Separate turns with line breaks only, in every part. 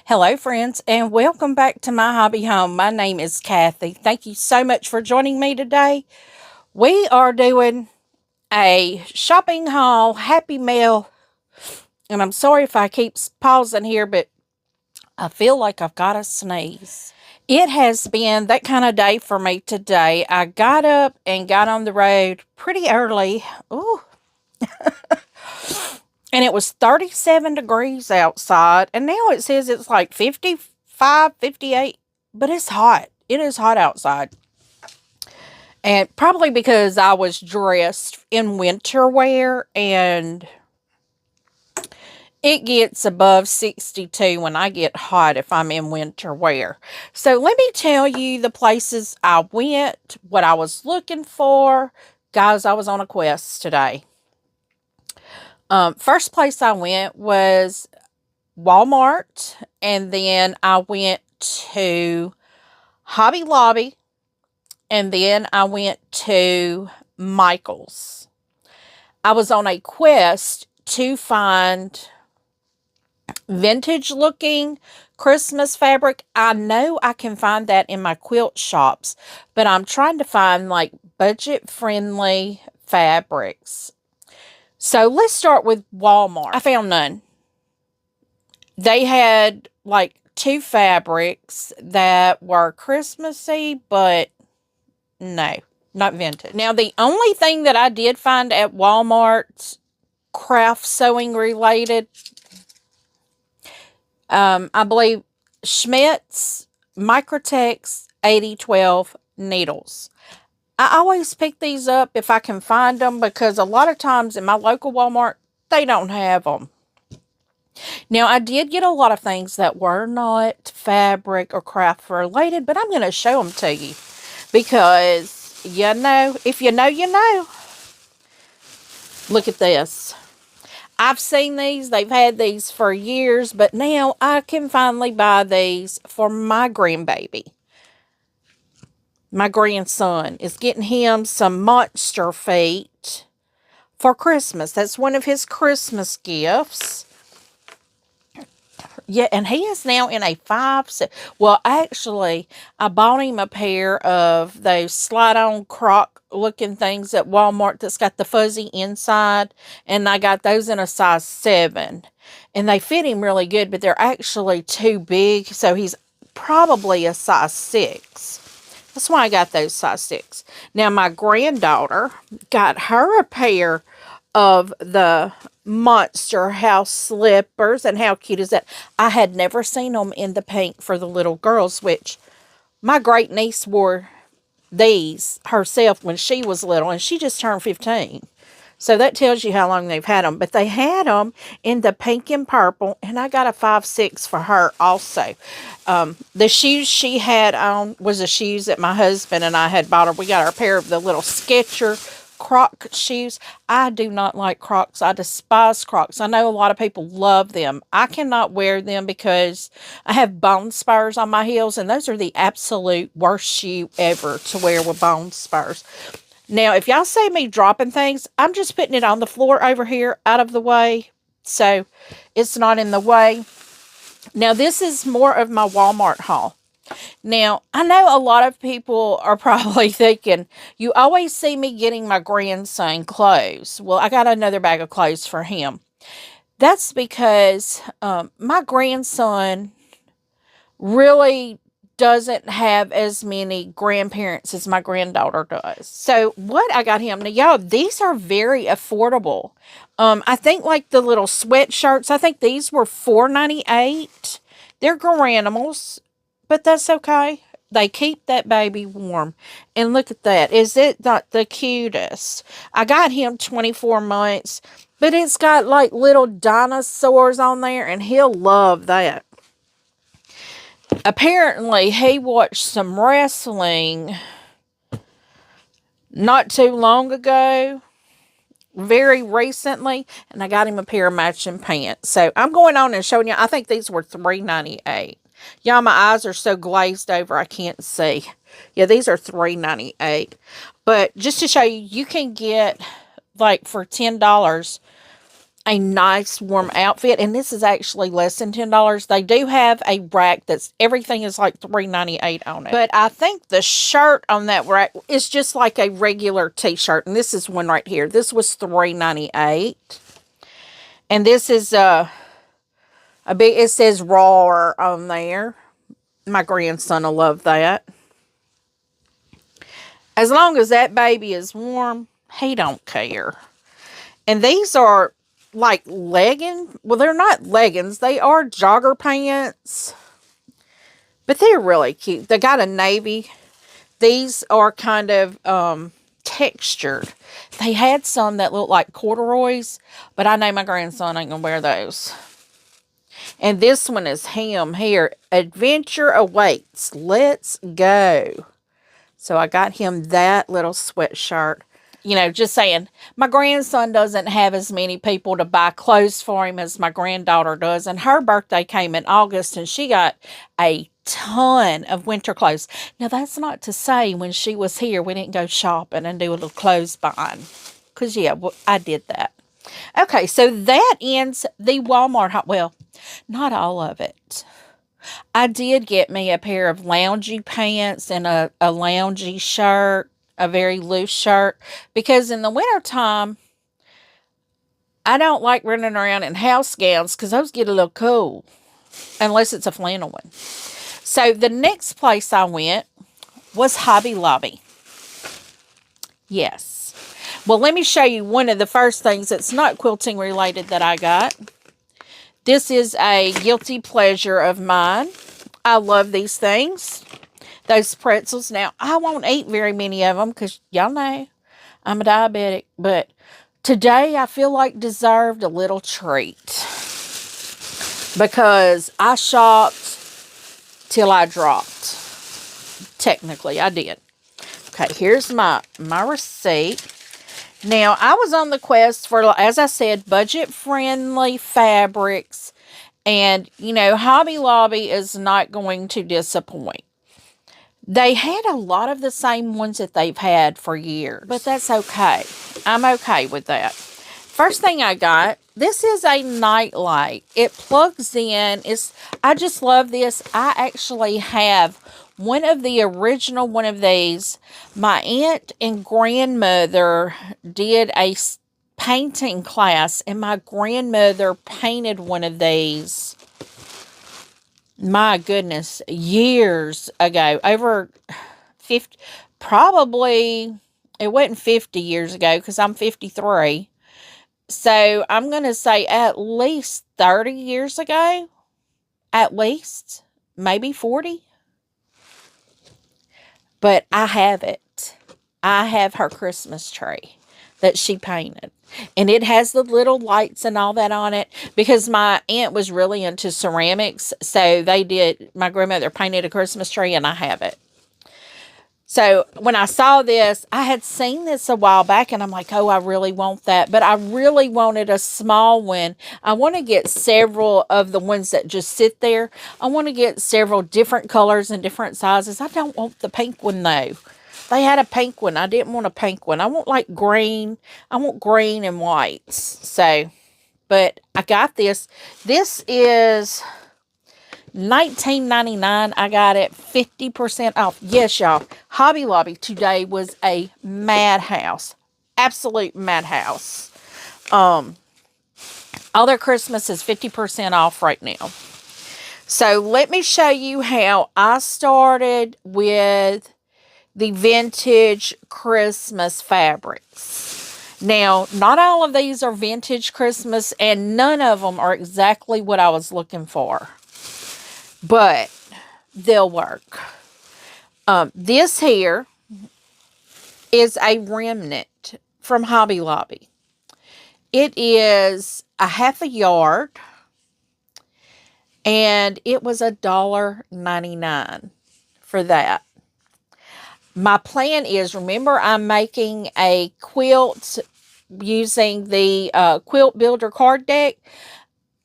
Hello, friends, and welcome back to my hobby home. My name is Cathy. Thank you so much for joining me today. We are doing a shopping haul, happy mail, and I'm sorry if I keep pausing here, but I feel like I've got a sneeze. It has been that kind of day for me today. I got up and got on the road pretty early. Ooh. And it was 37 degrees outside. And now it says it's like 55, 58. But it's hot. It is hot outside. And probably because I was dressed in winter wear. And it gets above 62 when I get hot if I'm in winter wear. So let me tell you the places I went, what I was looking for. Guys, I was on a quest today. First place I went was Walmart, and then I went to Hobby Lobby, and then I went to Michael's. I was on a quest to find vintage looking Christmas fabric. I know I can find that in my quilt shops, but I'm trying to find like budget friendly fabrics. So let's start with Walmart. I found none. They had like two fabrics that were Christmassy, but no, not vintage. Now, the only thing that I did find at Walmart, craft sewing related, I believe Schmidt's Microtex 8012 needles. I always pick these up if I can find them because a lot of times in my local Walmart, they don't have them. Now, I did get a lot of things that were not fabric or craft related, but I'm going to show them to you because, you know, if you know, you know. Look at this. I've seen these. They've had these for years, but now I can finally buy these for my grandbaby. My grandson is getting him some monster feet for Christmas. That's one of his Christmas gifts. Yeah, and he is now in a 5. Well, actually, I bought him a pair of those slide-on croc looking things at Walmart that's got the fuzzy inside, and I got those in a size 7. And they fit him really good, but they're actually too big, so he's probably a size 6. That's why I got those size 6. Now, my granddaughter got her a pair of the Monster House slippers. And how cute is that? I had never seen them in the pink for the little girls, which my great niece wore these herself when she was little, and she just turned 15. So that tells you how long they've had them. But they had them in the pink and purple, and I got a 5'6" for her also. The shoes she had on was the shoes that my husband and I had bought her. We got her a pair of the little Sketcher Croc shoes. I do not like Crocs. I despise Crocs. I know a lot of people love them. I cannot wear them because I have bone spurs on my heels, and those are the absolute worst shoe ever to wear with bone spurs. Now, if y'all see me dropping things, I'm just putting it on the floor over here out of the way, so it's not in the way. Now, this is more of my Walmart haul. Now, I know a lot of people are probably thinking, you always see me getting my grandson clothes. Well, I got another bag of clothes for him. That's because my grandson really doesn't have as many grandparents as my granddaughter does. So what I got him, now y'all, these are very affordable. I think like the little sweatshirts, I think these were $4.98. They're Garanimals, but that's okay. They keep that baby warm. And look at that. Is it not the cutest? I got him 24 months, but it's got like little dinosaurs on there, and he'll love that. Apparently, he watched some wrestling not too long ago, very recently, and I got him a pair of matching pants. So I'm going on and showing you. I think these were $3.98. Y'all, my eyes are so glazed over I can't see. Yeah, these are $3.98. But just to show you, you can get, like, for $10, a nice warm outfit, and this is actually less than $10. They do have a rack that's everything is like $3.98 on it, but I think the shirt on that rack is just like a regular t-shirt, and this is one right here. This was $3.98, and this is a big, it says Roar on there. My grandson will love that. As long as that baby is warm, he don't care. And these are like leggings. Well, they're not leggings. They are jogger pants. But they're really cute. They got a navy. These are kind of textured. They had some that look like corduroys. But I know my grandson ain't going to wear those. And this one is him here. Adventure awaits. Let's go. So I got him that little sweatshirt. You know, just saying, my grandson doesn't have as many people to buy clothes for him as my granddaughter does. And her birthday came in August, and she got a ton of winter clothes. Now, that's not to say when she was here, we didn't go shopping and do a little clothes buying. Because, yeah, I did that. Okay, so that ends the Walmart. Well, not all of it. I did get me a pair of loungy pants and a loungy shirt. A very loose shirt, because in the wintertime, I don't like running around in house gowns because those get a little cool, unless it's a flannel one. So the next place I went was Hobby Lobby. Yes. Well, let me show you one of the first things that's not quilting related that I got. This is a guilty pleasure of mine. I love these things. Those pretzels. Now, I won't eat very many of them because y'all know I'm a diabetic. But today I feel like deserved a little treat. Because I shopped till I dropped. Technically, I did. Okay, here's my receipt. Now, I was on the quest for, as I said, budget-friendly fabrics. And, you know, Hobby Lobby is not going to disappoint. They had a lot of the same ones that they've had for years. But that's okay. I'm okay with that. First thing I got, this is a nightlight. It plugs in. I just love this. I actually have one of the original one of these. My aunt and grandmother did a painting class, and my grandmother painted one of these. My goodness, years ago, over 50, probably, it wasn't 50 years ago because I'm 53. So I'm going to say at least 30 years ago, at least, maybe 40. But I have it. I have her Christmas tree that she painted. And it has the little lights and all that on it because my aunt was really into ceramics. So my grandmother painted a Christmas tree and I have it. So when I saw this, I had seen this a while back and I'm like, oh, I really want that. But I really wanted a small one. I want to get several of the ones that just sit there. I want to get several different colors and different sizes. I don't want the pink one though. They had a pink one. I didn't want a pink one. I want like green. I want green and whites. So, but I got this. This is $19.99. I got it 50% off. Yes, y'all. Hobby Lobby today was a madhouse. Absolute madhouse. All their Christmas is 50% off right now. So let me show you how I started with the vintage Christmas fabrics. Now, not all of these are vintage Christmas, and none of them are exactly what I was looking for. But they'll work. This here is a remnant from Hobby Lobby. It is a half a yard, and it was $1.99 for that. My plan is, remember, I'm making a quilt using the Quilt Builder card deck.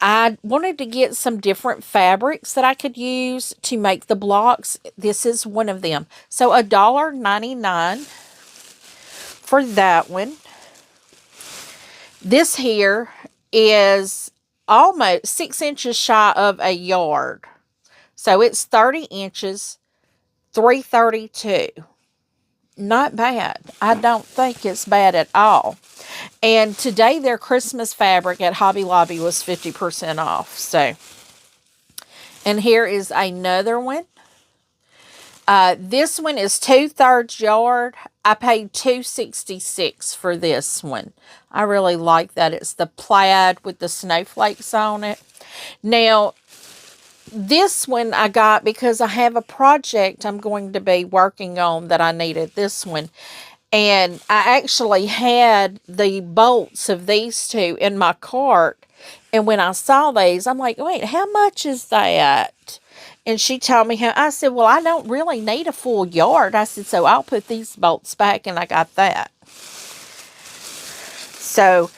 I wanted to get some different fabrics that I could use to make the blocks. This is one of them. So $1.99 for that one. This here is almost 6 inches shy of a yard. So it's 30 inches, $332. Not bad. I don't think it's bad at all. And today their Christmas fabric at Hobby Lobby was 50% off. So, and here is another one. This one is 2/3 yard. I paid $266 for this one. I really like that. It's the plaid with the snowflakes on it. Now, this one I got because I have a project I'm going to be working on that I needed this one. And I actually had the bolts of these two in my cart. And when I saw these, I'm like, wait, how much is that? And she told me how. I said, well, I don't really need a full yard. I said, so I'll put these bolts back, and I got that. So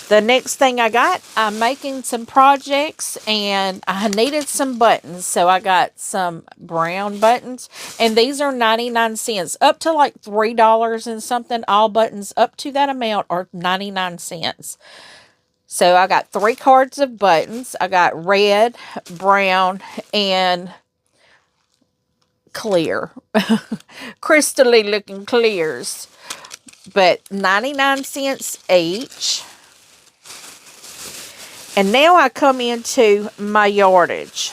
the next thing I got, I'm making some projects, and I needed some buttons. So I got some brown buttons, and these are 99 cents, up to like $3 and something. All buttons up to that amount are 99 cents. So I got 3 cards of buttons. I got red, brown, and clear. Crystally looking clears. But 99 cents each. And now I come into my yardage.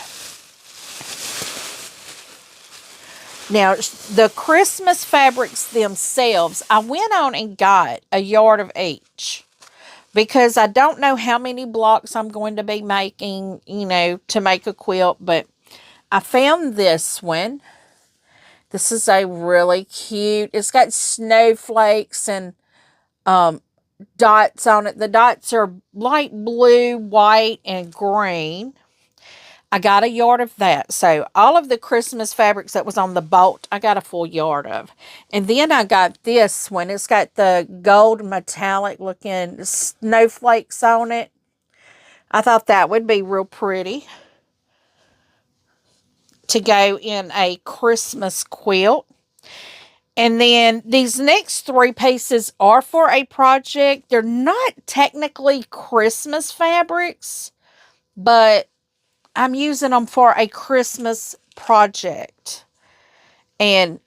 Now, the Christmas fabrics themselves, I went on and got a yard of each. Because I don't know how many blocks I'm going to be making, to make a quilt. But I found this one. This is a really cute, it's got snowflakes and dots on it. The dots are light blue, white, and green. I got a yard of that. So all of the Christmas fabrics that was on the bolt, I got a full yard of. And then I got this one. It's got the gold metallic looking snowflakes on it. I thought that would be real pretty to go in a Christmas quilt. And then these next 3 pieces are for a project. They're not technically Christmas fabrics, but I'm using them for a Christmas project. And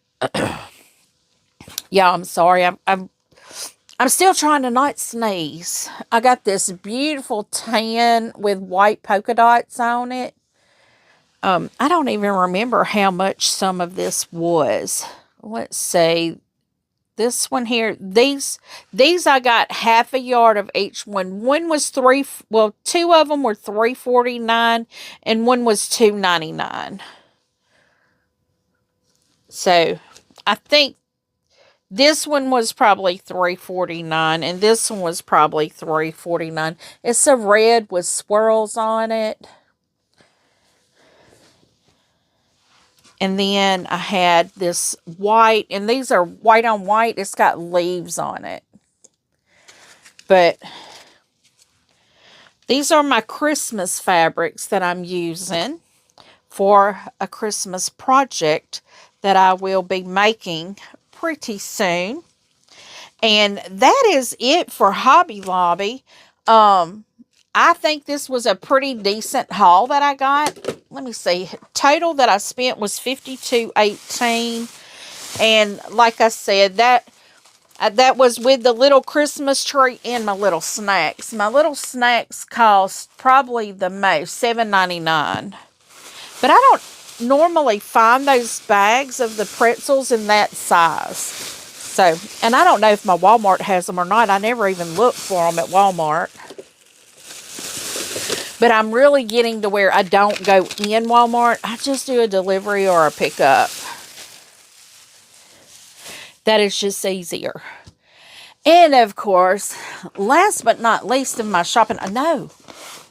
yeah, I'm sorry. I'm still trying to not sneeze. I got this beautiful tan with white polka dots on it. I don't even remember how much some of this was. Let's see. This one here, these I got half a yard of each one. One was 2 of them were $3.49 and one was $2.99. So I think this one was probably $3.49 and this one was probably $3.49. It's a red with swirls on it. And then I had this white, and these are white on white. It's got leaves on it. But these are my Christmas fabrics that I'm using for a Christmas project that I will be making pretty soon. And that is it for Hobby Lobby. I think this was a pretty decent haul that I got. Let me see. Total that I spent was $52.18. And like I said, that was with the little Christmas tree and my little snacks. My little snacks cost probably the most, $7.99. But I don't normally find those bags of the pretzels in that size. So, and I don't know if my Walmart has them or not. I never even looked for them at Walmart. But I'm really getting to where I don't go in Walmart. I just do a delivery or a pickup. That is just easier. And of course, last but not least in my shopping, no,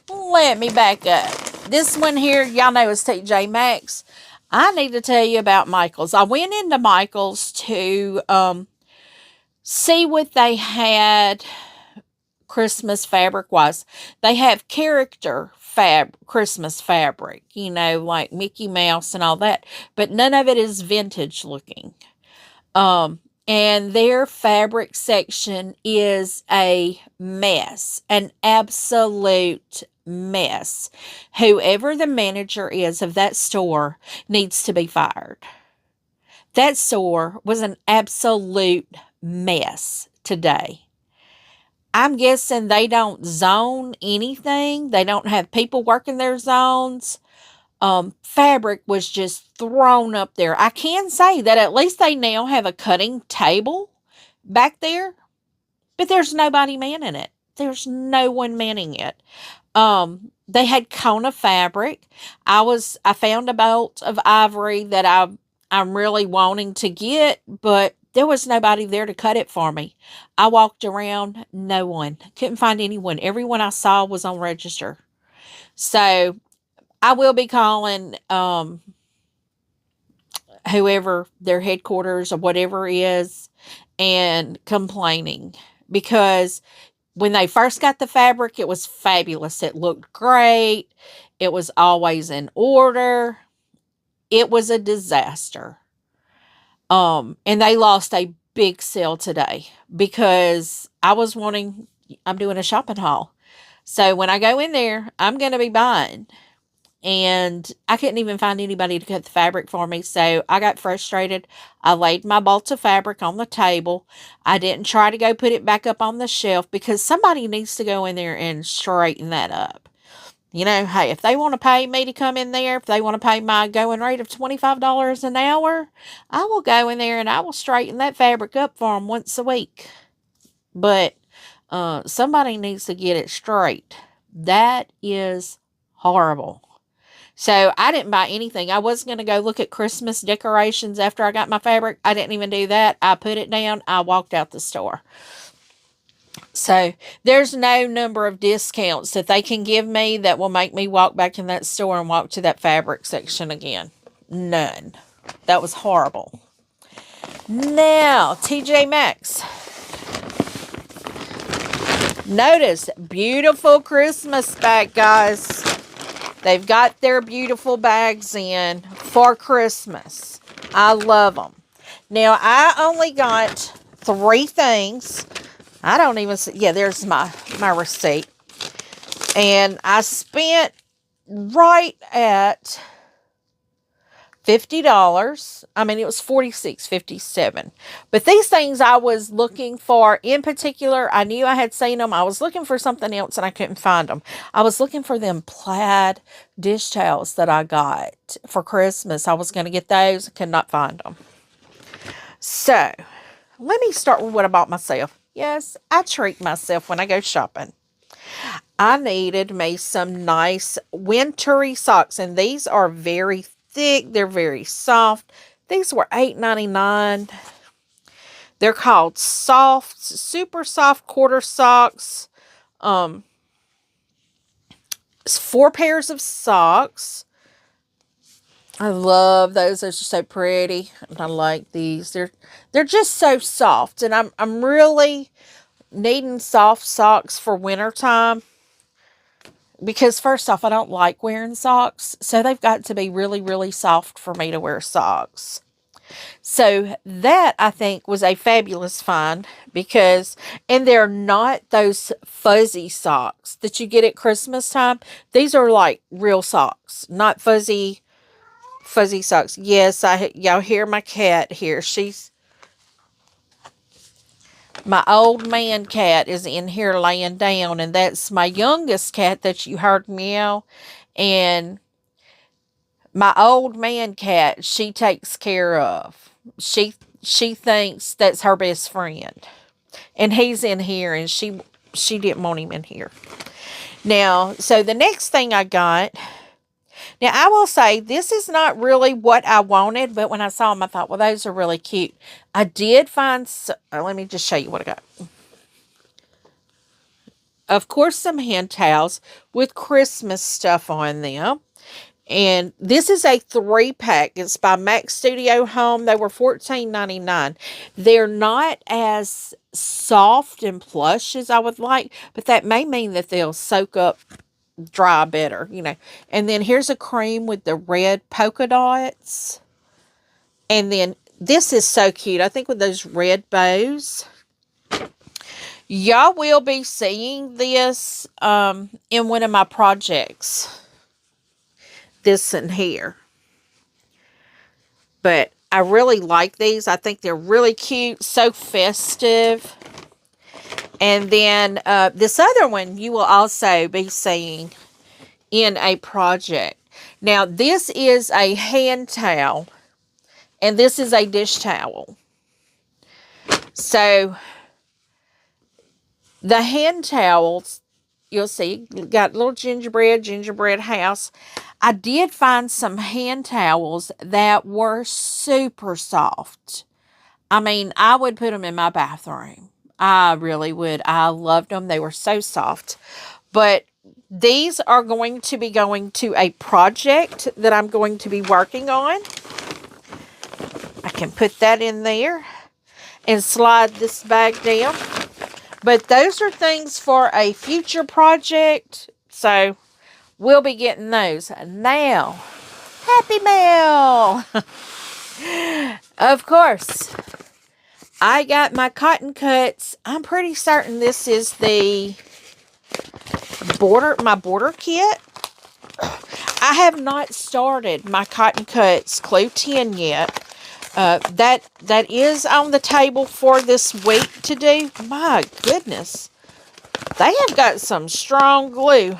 let me back up. This one here, y'all know is TJ Maxx. I need to tell you about Michael's. I went into Michael's to see what they had Christmas fabric wise. They have character Christmas fabric, like Mickey Mouse and all that, but none of it is vintage looking. And And their fabric section is a mess, an absolute mess. Whoever the manager is of that store needs to be fired. That store was an absolute mess today. I'm guessing they don't zone anything. They don't have people working their zones. Fabric was just thrown up there. I can say that at least they now have a cutting table back there, but there's nobody manning it. There's no one manning it. They had Kona fabric. I found a bolt of ivory that I'm really wanting to get, but there was nobody there to cut it for me. I walked around, no one. Couldn't find anyone. Everyone I saw was on register. So I will be calling whoever their headquarters or whatever is and complaining, because when they first got the fabric, it was fabulous. It looked great. It was always in order. It was a disaster. And they lost a big sale today because I'm doing a shopping haul. So when I go in there, I'm going to be buying. And I couldn't even find anybody to cut the fabric for me. So I got frustrated. I laid my bolts of fabric on the table. I didn't try to go put it back up on the shelf because somebody needs to go in there and straighten that up. You know, hey, if they want to pay me to come in there, if they want to pay my going rate of $25 an hour, I will go in there and I will straighten that fabric up for them once a week. But somebody needs to get it straight. That is horrible. So I didn't buy anything. I was going to go look at Christmas decorations after I got my fabric. I didn't even do that. I put it down. I walked out the store. So there's no number of discounts that they can give me that will make me walk back in that store and walk to that fabric section again. None. That was horrible. Now, TJ Maxx. Notice, beautiful Christmas bag, guys. They've got their beautiful bags in for Christmas. I love them. Now, I only got 3 things. I don't even see. Yeah, there's my receipt. And I spent right at $50. I mean, it was $46.57. But these things I was looking for in particular, I knew I had seen them. I was looking for something else and I couldn't find them. I was looking for them plaid dish towels that I got for Christmas. I was going to get those. I could not find them. So, let me start with what I bought myself. Yes, I treat myself when I go shopping. I needed me some nice wintry socks, and these are very thick. They're very soft. These were $8.99. They're called soft, super soft quarter socks. It's 4 pairs of socks. I love those. Those are so pretty. And I like these. They're just so soft. And I'm really needing soft socks for wintertime. Because first off, I don't like wearing socks. So they've got to be really, really soft for me to wear socks. So that, I think, was a fabulous find. And they're not those fuzzy socks that you get at Christmas time. These are like real socks, not fuzzy socks. Yes, y'all hear my cat here. My old man cat is in here laying down, and that's my youngest cat that you heard meow. And my old man cat, she takes care of. She thinks that's her best friend. And he's in here, and she didn't want him in here. Now, so the next thing I got. Now, I will say, this is not really what I wanted, but when I saw them, I thought, well, those are really cute. I did find, let me just show you what I got. Of course, some hand towels with Christmas stuff on them. And this is a 3-pack. It's by Maxx Studio Home. They were $14.99. They're not as soft and plush as I would like, but that may mean that they'll soak up dry better, you know. And then here's a cream with the red polka dots. And then this is so cute. I think with those red bows. Y'all will be seeing this in one of my projects. This in here. But I really like these. I think they're really cute. So festive. And then this other one you will also be seeing in a project. Now, this is a hand towel. And this is a dish towel. So, the hand towels, you'll see, got little gingerbread house. I did find some hand towels that were super soft. I mean, I would put them in my bathroom. I really would. I loved them. They were so soft. But these are going to be going to a project that I'm going to be working on. I can put that in there and slide this bag down. But those are things for a future project. So we'll be getting those. Now, Happy Mail. Of course, I got my cotton cuts. I'm pretty certain this is the my border kit. I have not started my cotton cuts clue 10 yet. That is on the table for this week to do. My goodness. They have got some strong glue.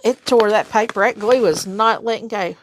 It tore that paper. That glue is not letting go.